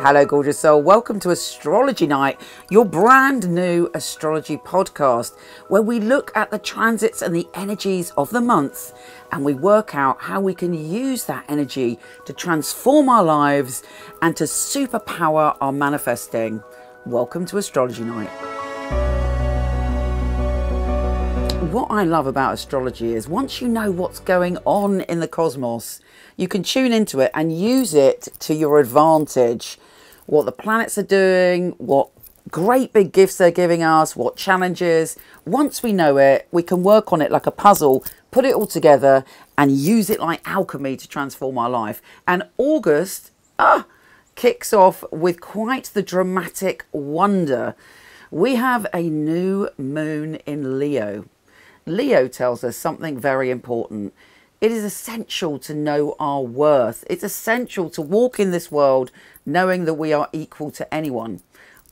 Hello, gorgeous soul. Welcome to Astrology Night, your brand new astrology podcast, where we look at the transits and the energies of the month and we work out how we can use that energy to transform our lives and to superpower our manifesting. Welcome to Astrology Night. What I love about astrology is once you know what's going on in the cosmos, you can tune into it and use it to your advantage. What the planets are doing, what great big gifts they're giving us, what challenges. Once we know it, we can work on it like a puzzle, put it all together and use it like alchemy to transform our life. And August kicks off with quite the dramatic wonder. We have a new moon in Leo. Leo tells us something very important. It is essential to know our worth. It's essential to walk in this world knowing that we are equal to anyone.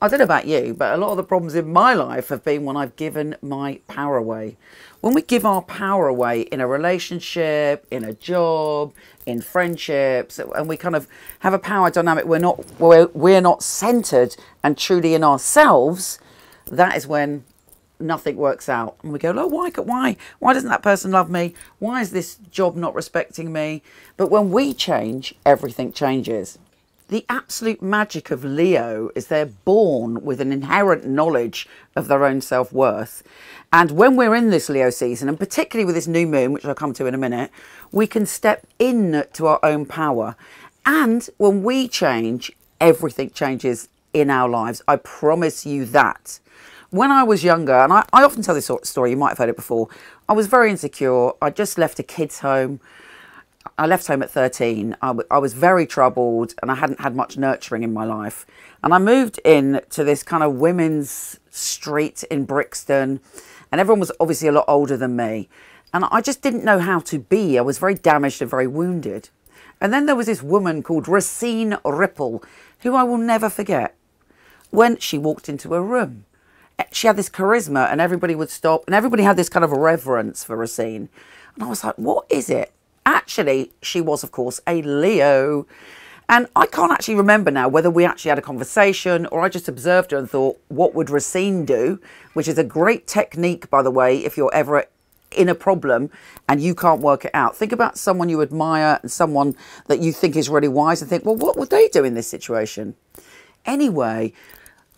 I don't know about you, but a lot of the problems in my life have been when I've given my power away. When we give our power away in a relationship, in a job, in friendships, and we kind of have a power dynamic, we're not centered and truly in ourselves, that is when nothing works out. And we go, oh, why doesn't that person love me? Why is this job not respecting me? But when we change, everything changes. The absolute magic of Leo is they're born with an inherent knowledge of their own self-worth. And when we're in this Leo season, and particularly with this new moon, which I'll come to in a minute, we can step in to our own power. And when we change, everything changes in our lives. I promise you that. When I was younger, and I often tell this sort of story, you might have heard it before, I was very insecure. I just left a kid's home. I left home at 13. I was very troubled and I hadn't had much nurturing in my life. And I moved in to this kind of women's street in Brixton. And everyone was obviously a lot older than me. And I just didn't know how to be. I was very damaged and very wounded. And then there was this woman called Racine Ripple, who I will never forget. When she walked into a room, she had this charisma and everybody would stop and everybody had this kind of reverence for Racine. And I was like, what is it? Actually, she was, of course, a Leo. And I can't actually remember now whether we actually had a conversation or I just observed her and thought, what would Racine do? Which is a great technique, by the way, if you're ever in a problem and you can't work it out. Think about someone you admire and someone that you think is really wise and think, well, what would they do in this situation? Anyway,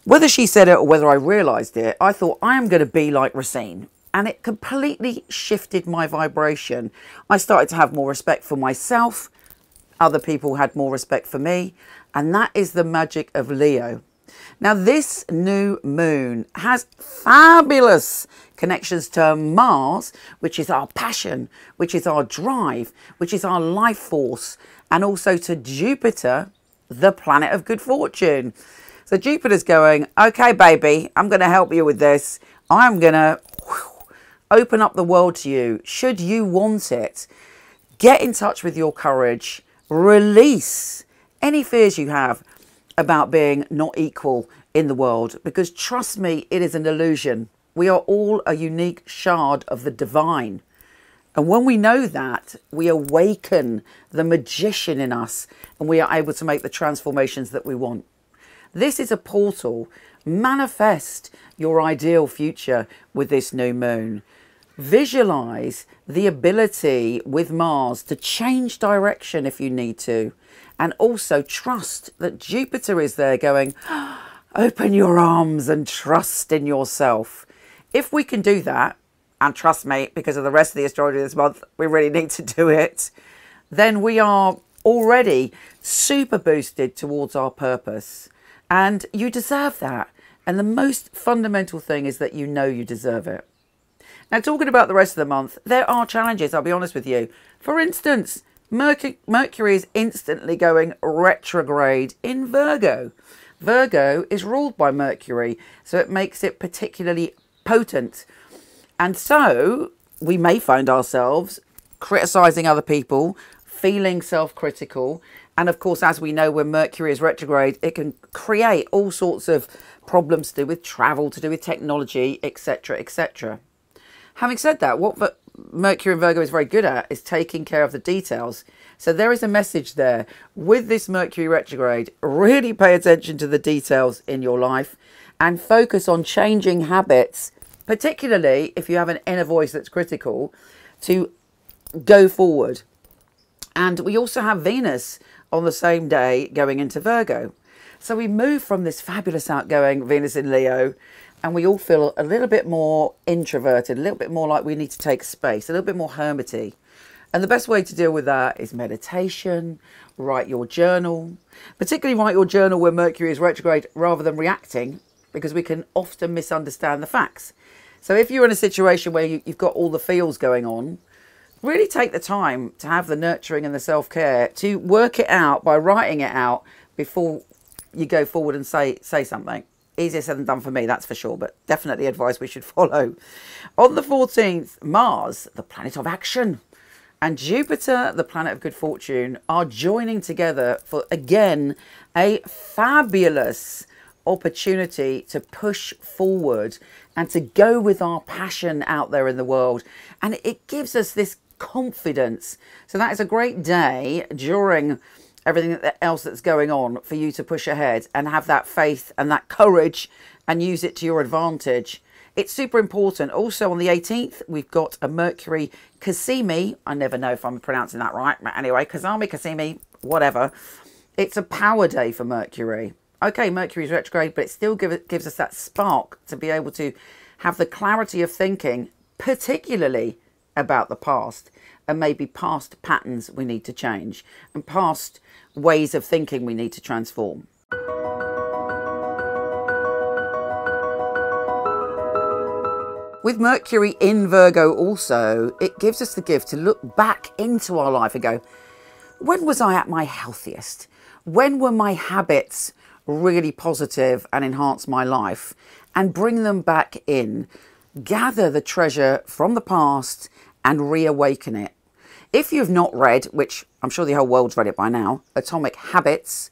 whether she said it or whether I realised it, I thought I am going to be like Racine. And it completely shifted my vibration. I started to have more respect for myself. Other people had more respect for me. And that is the magic of Leo. Now, this new moon has fabulous connections to Mars, which is our passion, which is our drive, which is our life force, and also to Jupiter, the planet of good fortune. So Jupiter's going, okay, baby, I'm going to help you with this. I'm going to open up the world to you. Should you want it, get in touch with your courage. Release any fears you have about being not equal in the world. Because trust me, it is an illusion. We are all a unique shard of the divine. And when we know that, we awaken the magician in us and we are able to make the transformations that we want. This is a portal. Manifest your ideal future with this new moon. Visualize the ability with Mars to change direction if you need to. And also trust that Jupiter is there going, open your arms and trust in yourself. If we can do that, and trust me, because of the rest of the astrology this month, we really need to do it, then we are already super boosted towards our purpose. And you deserve that. And the most fundamental thing is that you know you deserve it. Now, talking about the rest of the month, there are challenges, I'll be honest with you. For instance, Mercury is instantly going retrograde in Virgo. Virgo is ruled by Mercury, so it makes it particularly potent. And so we may find ourselves criticizing other people, feeling self-critical. And of course, as we know, when Mercury is retrograde, it can create all sorts of problems to do with travel, to do with technology, etc., etc. Having said that, what Mercury in Virgo is very good at is taking care of the details. So there is a message there. With this Mercury retrograde, really pay attention to the details in your life and focus on changing habits, particularly if you have an inner voice that's critical, to go forward. And we also have Venus on the same day going into Virgo. So we move from this fabulous outgoing Venus in Leo, and we all feel a little bit more introverted, a little bit more like we need to take space, a little bit more hermity. And the best way to deal with that is meditation, write your journal, particularly write your journal when Mercury is retrograde rather than reacting, because we can often misunderstand the facts. So if you're in a situation where you've got all the feels going on, really take the time to have the nurturing and the self-care to work it out by writing it out before you go forward and say something. Easier said than done for me, that's for sure, but definitely advice we should follow. On the 14th, Mars, the planet of action, and Jupiter, the planet of good fortune, are joining together for, again, a fabulous opportunity to push forward and to go with our passion out there in the world. And it gives us this confidence. So that is a great day during everything else that's going on for you to push ahead and have that faith and that courage and use it to your advantage. It's super important. Also on the 18th, we've got a Mercury Kasimi. I never know if I'm pronouncing that right. But anyway, Kazami, Kasimi, whatever. It's a power day for Mercury. Okay, Mercury's retrograde, but it still gives us that spark to be able to have the clarity of thinking, particularly about the past, and maybe past patterns we need to change and past ways of thinking we need to transform. With Mercury in Virgo also, it gives us the gift to look back into our life and go, when was I at my healthiest? When were my habits really positive and enhance my life? And bring them back in. Gather the treasure from the past and reawaken it. If you've not read, which I'm sure the whole world's read it by now, Atomic Habits,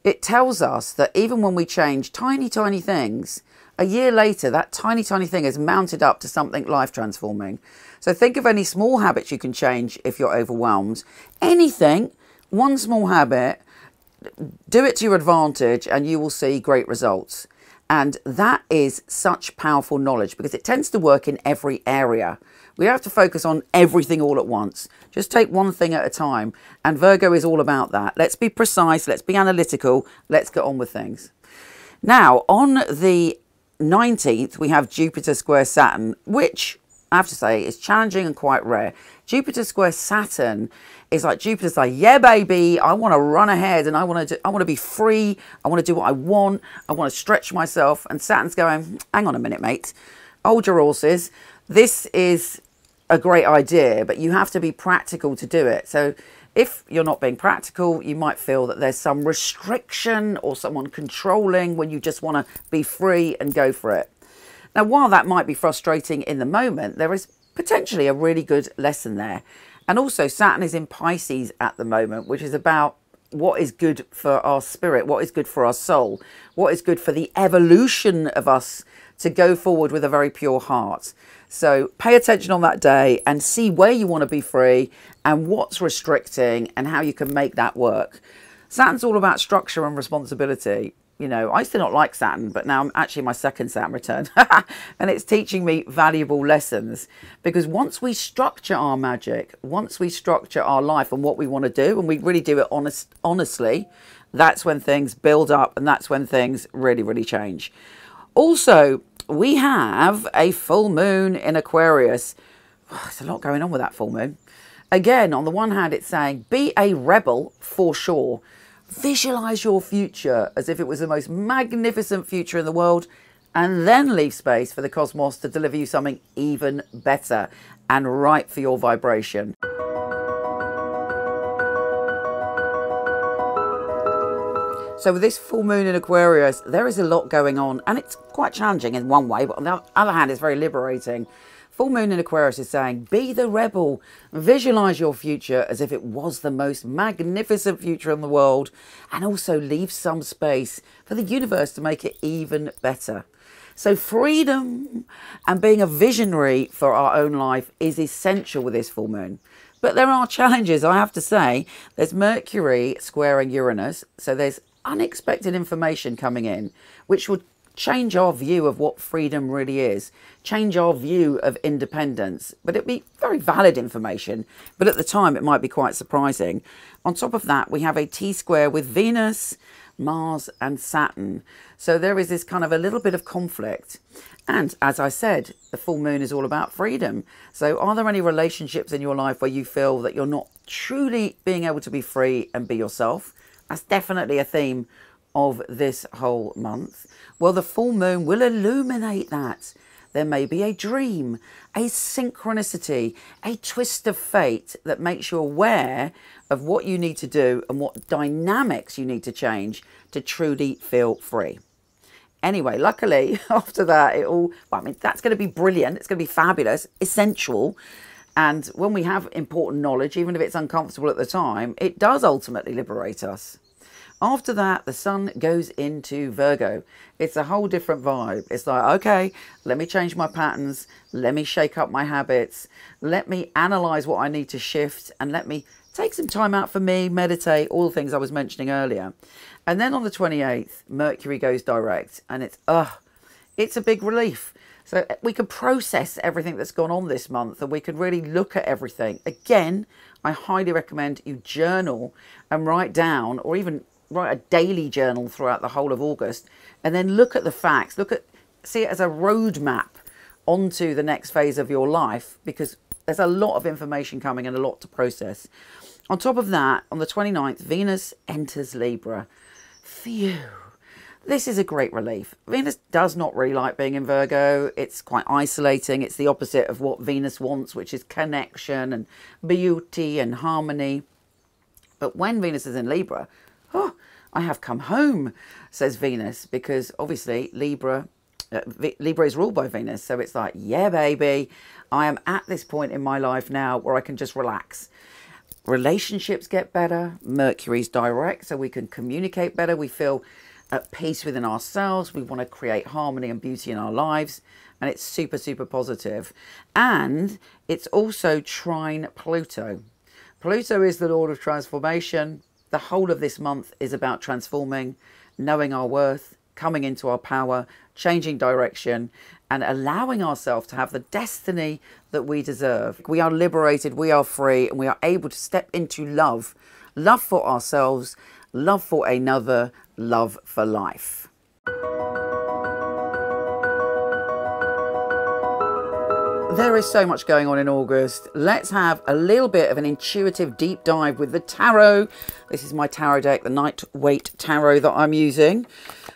it tells us that even when we change tiny, tiny things, a year later, that tiny, tiny thing is mounted up to something life-transforming. So think of any small habits you can change if you're overwhelmed. Anything, one small habit, do it to your advantage and you will see great results. And that is such powerful knowledge because it tends to work in every area. We don't have to focus on everything all at once. Just take one thing at a time. And Virgo is all about that. Let's be precise. Let's be analytical. Let's get on with things. Now, on the 19th, we have Jupiter square Saturn, which I have to say is challenging and quite rare. Jupiter square Saturn is like Jupiter's like, yeah, baby, I want to run ahead and I want to be free. I want to do what I want. I want to stretch myself. And Saturn's going, hang on a minute, mate. Hold your horses. This is a great idea, but you have to be practical to do it. So if you're not being practical, you might feel that there's some restriction or someone controlling when you just want to be free and go for it. Now, while that might be frustrating in the moment, there is potentially a really good lesson there. And also Saturn is in Pisces at the moment, which is about what is good for our spirit, what is good for our soul, what is good for the evolution of us to go forward with a very pure heart. So pay attention on that day and see where you want to be free and what's restricting and how you can make that work. Saturn's all about structure and responsibility. You know, I used to not like Saturn, but now I'm actually my second Saturn return. And it's teaching me valuable lessons. Because once we structure our magic, once we structure our life and what we want to do, and we really do it honestly, that's when things build up and that's when things really, really change. Also, we have a full moon in Aquarius. Oh, there's a lot going on with that full moon. Again, on the one hand, it's saying, be a rebel for sure. Visualize your future as if it was the most magnificent future in the world, and then leave space for the cosmos to deliver you something even better and right for your vibration. So with this full moon in Aquarius, there is a lot going on, and it's quite challenging in one way, but on the other hand, it's very liberating. Full moon in Aquarius is saying, be the rebel, visualize your future as if it was the most magnificent future in the world, and also leave some space for the universe to make it even better. So freedom and being a visionary for our own life is essential with this full moon. But there are challenges, I have to say. There's Mercury squaring Uranus, so there's unexpected information coming in, which will change our view of what freedom really is, change our view of independence. But it'll be very valid information, but at the time it might be quite surprising. On top of that, we have a T-square with Venus, Mars and Saturn. So there is this kind of a little bit of conflict. And as I said, the full moon is all about freedom. So are there any relationships in your life where you feel that you're not truly being able to be free and be yourself? That's definitely a theme of this whole month. Well, the full moon will illuminate that. There may be a dream, a synchronicity, a twist of fate that makes you aware of what you need to do and what dynamics you need to change to truly feel free. Anyway, luckily, after that, that's going to be brilliant. It's going to be fabulous, essential. And when we have important knowledge, even if it's uncomfortable at the time, it does ultimately liberate us. After that, the sun goes into Virgo. It's a whole different vibe. It's like, okay, let me change my patterns. Let me shake up my habits. Let me analyze what I need to shift, and let me take some time out for me, meditate, all the things I was mentioning earlier. And then on the 28th, Mercury goes direct, and it's a big relief. So we can process everything that's gone on this month, and we can really look at everything. Again, I highly recommend you journal and write down, or even write a daily journal throughout the whole of August, and then look at the facts, see it as a roadmap onto the next phase of your life, because there's a lot of information coming and a lot to process. On top of that, on the 29th, Venus enters Libra. Phew. This is a great relief. Venus does not really like being in Virgo. It's quite isolating. It's the opposite of what Venus wants, which is connection and beauty and harmony. But when Venus is in Libra, I have come home, says Venus, because obviously Libra is ruled by Venus. So it's like, yeah, baby, I am at this point in my life now where I can just relax. Relationships get better. Mercury's direct, so we can communicate better. We feel at peace within ourselves. We want to create harmony and beauty in our lives. And it's super, super positive. And it's also trine Pluto. Pluto is the Lord of transformation. The whole of this month is about transforming, knowing our worth, coming into our power, changing direction, and allowing ourselves to have the destiny that we deserve. We are liberated, we are free, and we are able to step into love. Love for ourselves, love for another, love for life. There is so much going on in August. Let's have a little bit of an intuitive deep dive with the tarot. This is my tarot deck, the Knight-Waite tarot that I'm using.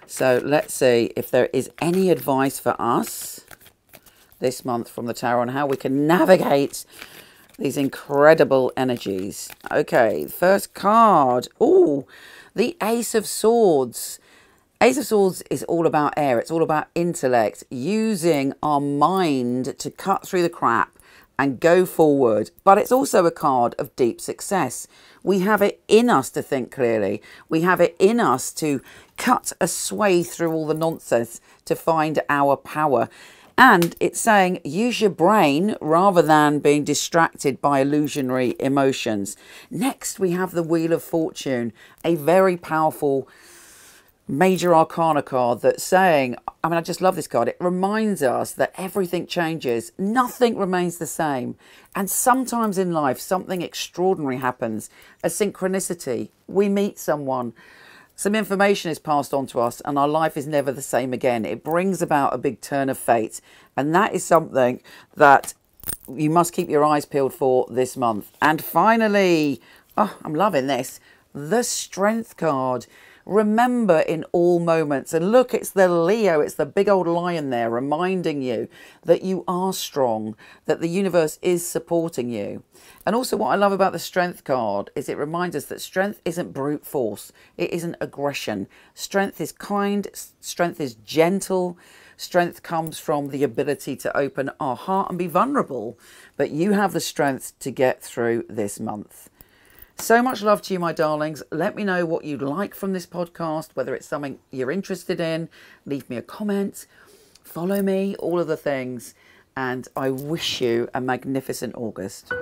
So let's see if there is any advice for us this month from the tarot on how we can navigate these incredible energies. Okay, first card. Oh, the Ace of Swords. Ace of Swords is all about air. It's all about intellect, using our mind to cut through the crap and go forward. But it's also a card of deep success. We have it in us to think clearly. We have it in us to cut a swathe through all the nonsense to find our power. And it's saying use your brain rather than being distracted by illusionary emotions. Next, we have the Wheel of Fortune, a very powerful major arcana card that's saying, I just love this card. It reminds us that everything changes. Nothing remains the same. And sometimes in life, something extraordinary happens. A synchronicity. We meet someone. Some information is passed on to us and our life is never the same again. It brings about a big turn of fate. And that is something that you must keep your eyes peeled for this month. And finally, I'm loving this, the Strength card. Remember in all moments, and look, it's the Leo, it's the big old lion there reminding you that you are strong, that the universe is supporting you. And also what I love about the Strength card is it reminds us that strength isn't brute force, it isn't aggression. Strength is kind, strength is gentle, strength comes from the ability to open our heart and be vulnerable. But you have the strength to get through this month. So much love to you, my darlings. Let me know what you'd like from this podcast, whether it's something you're interested in. Leave me a comment. follow me, all of the things. And I wish you a magnificent August.